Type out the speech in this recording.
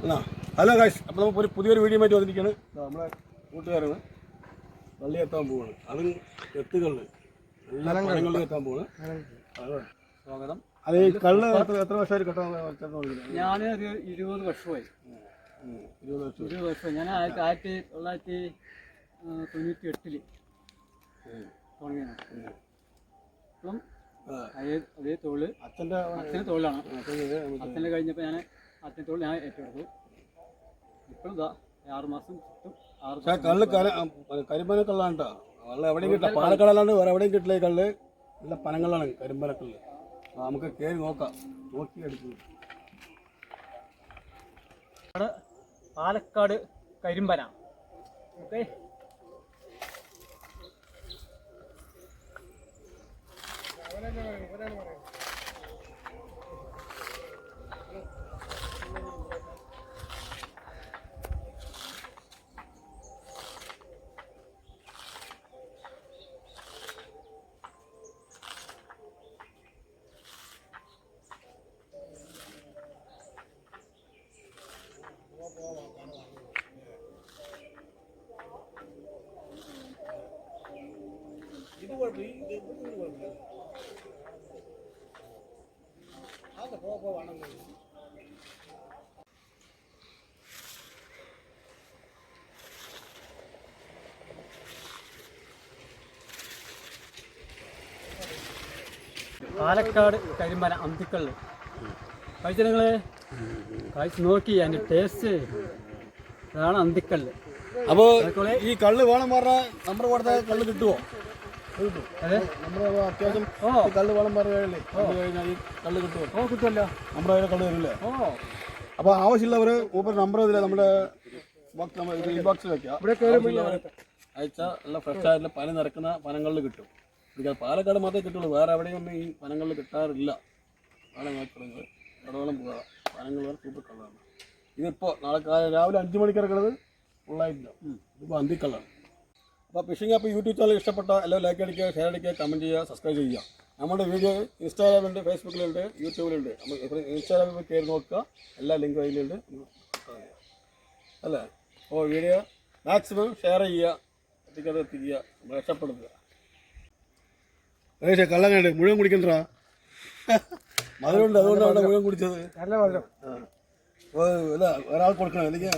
Hello guys, അപ്പോൾ നമുക്ക് പുതിയൊരു വീഡിയോ ആയിട്ട് വന്നിരിക്കുകയാണ്. നമ്മളെ കൂട്ടുകാരാണ് വള്ളി എത്താൻ പോവാണ്. അതും എത്തുകളിൽ എല്ലാ പഴങ്ങളിൽ എത്താൻ പോവാണ്. സ്വാഗതം. അത് ഈ കള്ള് എത്ര വർഷമായിട്ട് കെട്ടാൻ? ഞാൻ ഒരു 20 വർഷമായി. 20 വർഷം. ഞാൻ 1998 തുടങ്ങിയാണ്. അപ്പം അതേ തൊഴിൽ അച്ഛൻ്റെ തൊഴിലാണ്. അച്ഛൻ്റെ കഴിഞ്ഞപ്പോൾ അച്ഛൻ്റെ തൊഴിൽ ഞാൻ ഏറ്റെടുത്തു. ഇപ്പോഴും 6 മാസം കള്ള് കരിമ്പന കള്ളാണ് കേട്ടോ. വെള്ളം എവിടെയും കിട്ടില്ല. പാലക്കാടല്ലാണ്ട് വേറെ എവിടെയും കിട്ടില്ല. ഈ കള്ള് നല്ല പനങ്ങളാണ്, കരിമ്പനക്കള്ള്. നമുക്ക് കയറി നോക്കാം, നോക്കി എടുക്കും. പാലക്കാട് കരിമ്പന. ഓക്കെ, പാലക്കാട് കരിമ്പന അന്തിക്കള്ള് കഴിച്ച നിങ്ങൾ കഴിച്ച് നോക്കി. അതിൻ്റെ ടേസ്റ്റ് അതാണ് അന്തിക്കള്ള്. അപ്പോൾ ഈ കള്ള് വേണം പറഞ്ഞാൽ നമ്മുടെ കൂടെ കള്ള് കിട്ടുമോ? കിട്ടും. അതെ, നമ്മുടെ അത്യാവശ്യം കള്ള് വേണം പറഞ്ഞല്ലേ കഴിഞ്ഞാൽ ഈ കള്ള് കിട്ടുമോ? കിട്ടുമല്ലോ. നമ്മുടെ കയ്യിൽ കള്ള് വരില്ലേ? അപ്പോൾ ആവശ്യമുള്ളവർ ഊപ്പർ നമ്പർ ഇതില്ല, നമ്മുടെ ഇൻബോക്സിൽ വെക്കാം. അയച്ചാൽ നല്ല ഫ്രഷ് ആയിട്ടുള്ള പന നിറക്കുന്ന പനങ്ങളിൽ കിട്ടും. പാലക്കാട് മാത്രമേ കിട്ടുള്ളൂ, വേറെ എവിടെയൊന്നും ഈ പനങ്ങളിൽ കിട്ടാറില്ല. നാളെ നോക്കുന്നത് കടവളം പോവുക, പനങ്ങൾ സൂപ്പർ കളറാണ്. ഇതിപ്പോൾ നാളെ രാവിലെ 5 മണിക്ക് ഇറക്കുന്നത് ഫുള്ളായിട്ടില്ല. ഇതിപ്പോൾ അന്തിക്കള്ളാണ്. അപ്പോൾ ഫിഷിംഗ് ആപ്പ് യൂട്യൂബ് ചാനൽ ഇഷ്ടപ്പെട്ട എല്ലാം ലൈക്ക് അടിക്കുക, ഷെയർ അടിക്കുക, കമൻറ്റ് ചെയ്യുക, സബ്സ്ക്രൈബ് ചെയ്യുക. നമ്മുടെ വീഡിയോ ഇൻസ്റ്റാഗ്രാമിലുണ്ട്, ഫേസ്ബുക്കിലുണ്ട്, യൂട്യൂബിലുണ്ട്. നമ്മൾ ഇൻസ്റ്റാഗ്രാമിൽ കയറി നോക്കുക, എല്ലാ ലിങ്കും അതിലുണ്ട് അല്ലേ. അപ്പോൾ വീഡിയോ മാക്സിമം ഷെയർ ചെയ്യുക, എത്തിക്കുക, രക്ഷപ്പെടുത്തുക. കള്ളം കണ്ട് മുഴുവൻ കുടിക്കണ്ടാ, മധുരമുണ്ട്, അതുകൊണ്ടാണ് മുഴുവൻ കുടിച്ചത്. നല്ല മധുരം ഒരാൾ കൊടുക്കണം, അല്ലെങ്കിൽ